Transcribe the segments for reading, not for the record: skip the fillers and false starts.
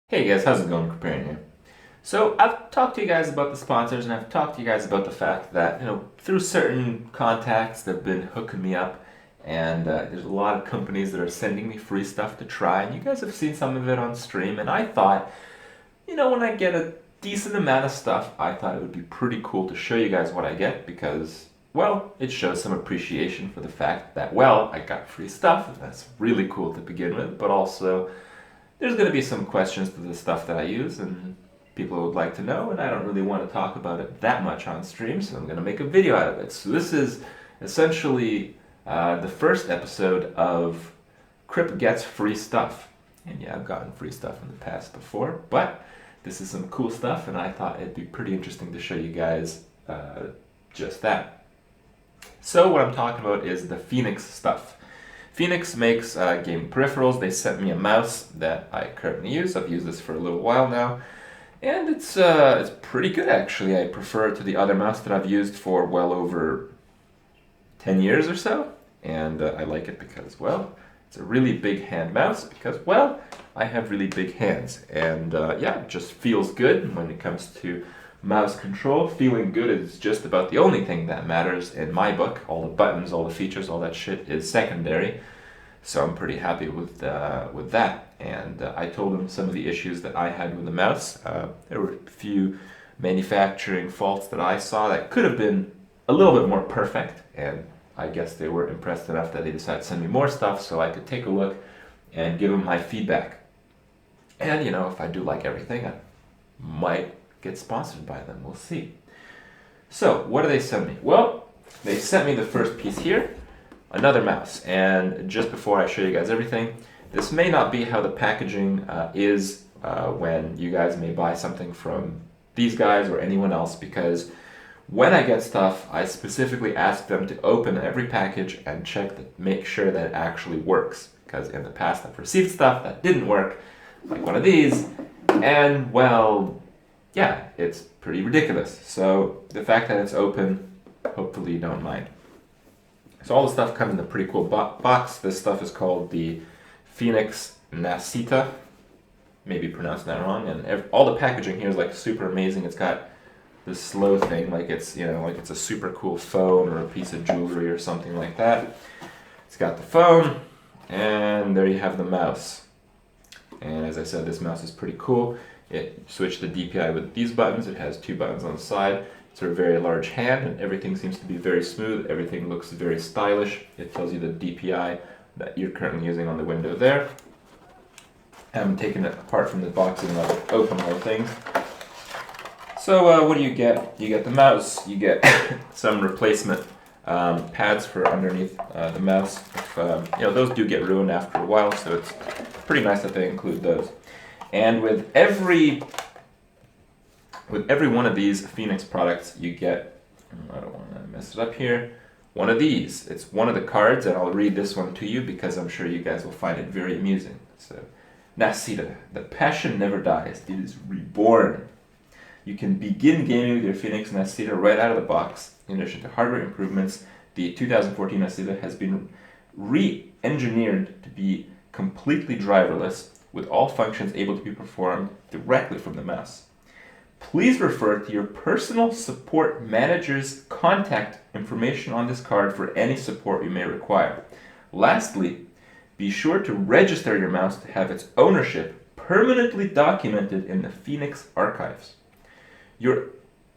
Hey guys, how's it going? Preparing here. So I've talked to you guys about the sponsors, and I've talked to you guys about the fact that through certain contacts they've been hooking me up, and there's a lot of companies that are sending me free stuff to try, and you guys have seen some of it on stream, and I thought, when I get a decent amount of stuff, I thought it would be pretty cool to show you guys what I get because, well, it shows some appreciation for the fact that, well, I got free stuff, and that's really cool to begin with, but also there's going to be some questions to the stuff that I use, and people would like to know, and I don't really want to talk about it that much on stream, so I'm going to make a video out of it. So this is essentially the first episode of Kripp Gets Free Stuff. And yeah, I've gotten free stuff in the past before, but this is some cool stuff, and I thought it'd be pretty interesting to show you guys just that. So what I'm talking about is the Feenix stuff. Feenix makes gaming peripherals. They sent me a mouse that I currently use. I've used this for a little while now, and it's pretty good actually. I prefer it to the other mouse that I've used for well over 10 years or so, and I like it because, well, it's a really big hand mouse because, well, I have really big hands, and yeah, it just feels good when it comes to mouse control. Feeling good is just about the only thing that matters in my book. All the buttons, all the features, all that shit is secondary. So I'm pretty happy with that. And I told him some of the issues that I had with the mouse. There were a few manufacturing faults that I saw that could have been a little bit more perfect. And I guess they were impressed enough that they decided to send me more stuff so I could take a look and give them my feedback. And if I do like everything, I might get sponsored by them. We'll see. So what do they send me? Well, they sent me the first piece here, another mouse. And just before I show you guys everything, this may not be how the packaging is when you guys may buy something from these guys or anyone else, because when I get stuff, I specifically ask them to open every package and make sure that it actually works. Because in the past I've received stuff that didn't work, like one of these, and well, yeah, it's pretty ridiculous. So the fact that it's open, hopefully you don't mind. So all the stuff comes in a pretty cool box. This stuff is called the Feenix Nasita. Maybe pronounced that wrong. And all the packaging here is like super amazing. It's got this slow thing, like it's like it's a super cool phone or a piece of jewelry or something like that. It's got the phone, and there you have the mouse. And as I said, this mouse is pretty cool. It switched the DPI with these buttons. It has two buttons on the side. It's a very large hand, and everything seems to be very smooth. Everything looks very stylish. It tells you the DPI that you're currently using on the window there. I'm taking it apart from the box and I'll open all things. So what do you get? You get the mouse. You get some replacement pads for underneath the mouse. If, those do get ruined after a while, so it's pretty nice that they include those. And with every one of these Feenix products, you get, I don't want to mess it up here, one of these. It's one of the cards, and I'll read this one to you because I'm sure you guys will find it very amusing. So, Nasita, the passion never dies. It is reborn. You can begin gaming with your Feenix Nasita right out of the box. In addition to hardware improvements, the 2014 Nasita has been re-engineered to be completely driverless, with all functions able to be performed directly from the mouse. Please refer to your personal support manager's contact information on this card for any support you may require. Lastly, be sure to register your mouse to have its ownership permanently documented in the Feenix archives. Your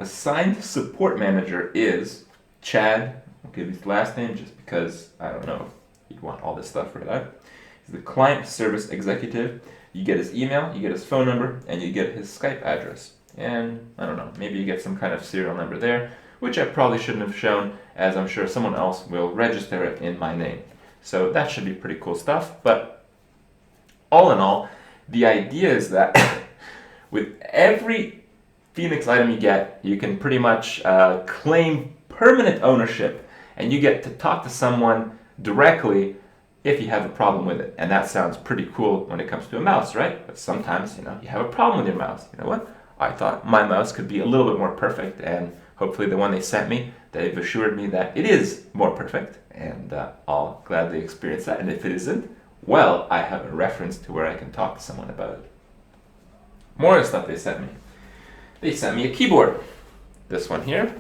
assigned support manager is Chad. I'll give his last name just because I don't know if you'd want all this stuff right out. He's the client service executive. You get his email, you get his phone number, and you get his Skype address. And I don't know, maybe you get some kind of serial number there, which I probably shouldn't have shown, as I'm sure someone else will register it in my name. So that should be pretty cool stuff. But all in all, the idea is that with every Feenix item you get, you can pretty much claim permanent ownership, and you get to talk to someone directly if you have a problem with it. And that sounds pretty cool when it comes to a mouse, right? But sometimes, you have a problem with your mouse. You know what? I thought my mouse could be a little bit more perfect, and hopefully the one they sent me, they've assured me that it is more perfect, and I'll gladly experience that. And if it isn't, well, I have a reference to where I can talk to someone about it. More stuff they sent me. They sent me a keyboard. This one here.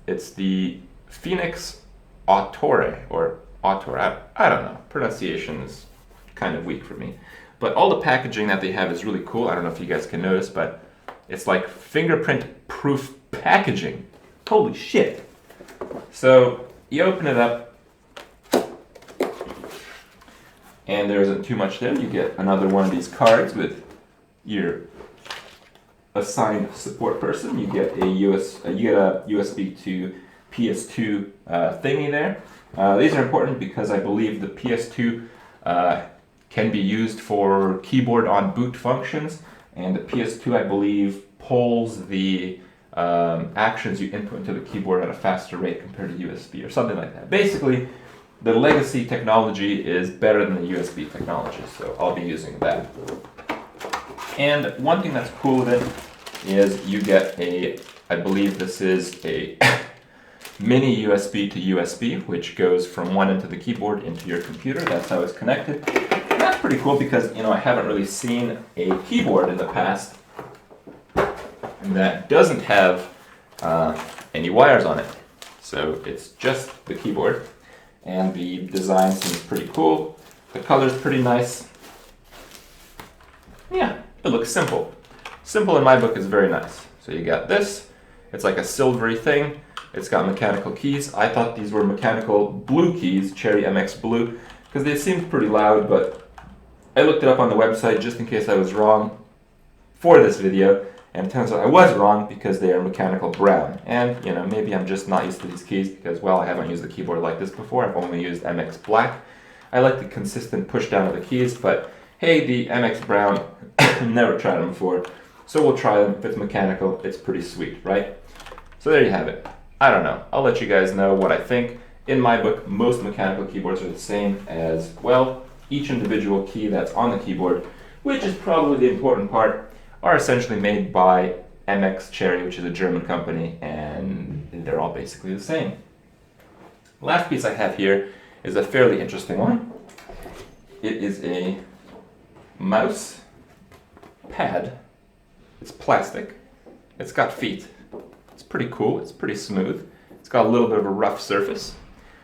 It's the Feenix Autore, or Autore. I don't know. Pronunciation is kind of weak for me. But all the packaging that they have is really cool. I don't know if you guys can notice, but it's like fingerprint-proof packaging. Holy shit. So you open it up, and there isn't too much there. You get another one of these cards with your assigned support person. You get a USB to PS2 thingy there. These are important because I believe the PS2 can be used for keyboard on boot functions, and the PS2, I believe, pulls the actions you input into the keyboard at a faster rate compared to USB or something like that. Basically, the legacy technology is better than the USB technology, so I'll be using that. And one thing that's cool with it is you get I believe this is a mini USB to USB, which goes from one end of the keyboard into your computer. That's how it's connected. And that's pretty cool because, I haven't really seen a keyboard in the past that doesn't have any wires on it. So it's just the keyboard, and the design seems pretty cool. The color's pretty nice. Yeah, it looks simple. Simple in my book is very nice. So you got this. It's like a silvery thing. It's got mechanical keys. I thought these were mechanical blue keys, Cherry MX Blue, because they seemed pretty loud, but I looked it up on the website just in case I was wrong for this video, and it turns out I was wrong because they are mechanical brown. And, maybe I'm just not used to these keys because, well, I haven't used a keyboard like this before. I've only used MX Black. I like the consistent push down of the keys, but hey, the MX Brown, never tried them before, so we'll try them. If it's mechanical, it's pretty sweet, right? So there you have it. I don't know. I'll let you guys know what I think. In my book, most mechanical keyboards are the same as, well, each individual key that's on the keyboard, which is probably the important part, are essentially made by MX Cherry, which is a German company, and they're all basically the same. The last piece I have here is a fairly interesting one. It is a mouse pad. It's plastic. It's got feet. It's pretty cool. It's pretty smooth. It's got a little bit of a rough surface.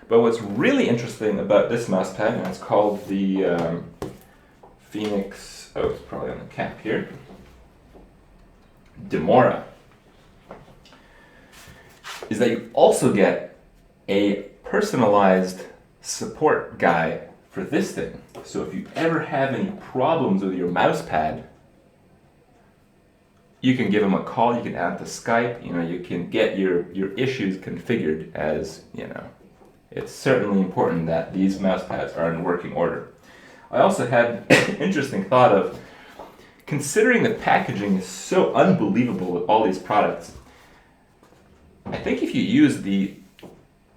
But what's really interesting about this mouse pad, and it's called the Feenix, it's probably on the cap here, Demora, is that you also get a personalized support guide for this thing. So if you ever have any problems with your mouse pad, you can give them a call, you can add to Skype, you can get your issues configured as, It's certainly important that these mouse pads are in working order. I also had an interesting thought of, considering the packaging is so unbelievable with all these products, I think if you use the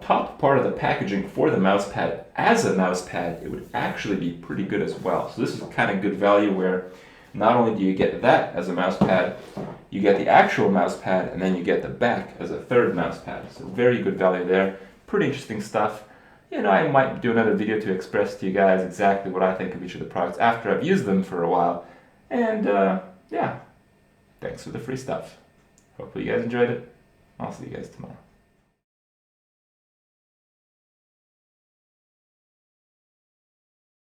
top part of the packaging for the mouse pad as a mouse pad, it would actually be pretty good as well. So this is kind of good value where not only do you get that as a mouse pad, you get the actual mouse pad, and then you get the back as a third mouse pad. So very good value there. Pretty interesting stuff. I might do another video to express to you guys exactly what I think of each of the products after I've used them for a while. And yeah, thanks for the free stuff. Hopefully you guys enjoyed it. I'll see you guys tomorrow.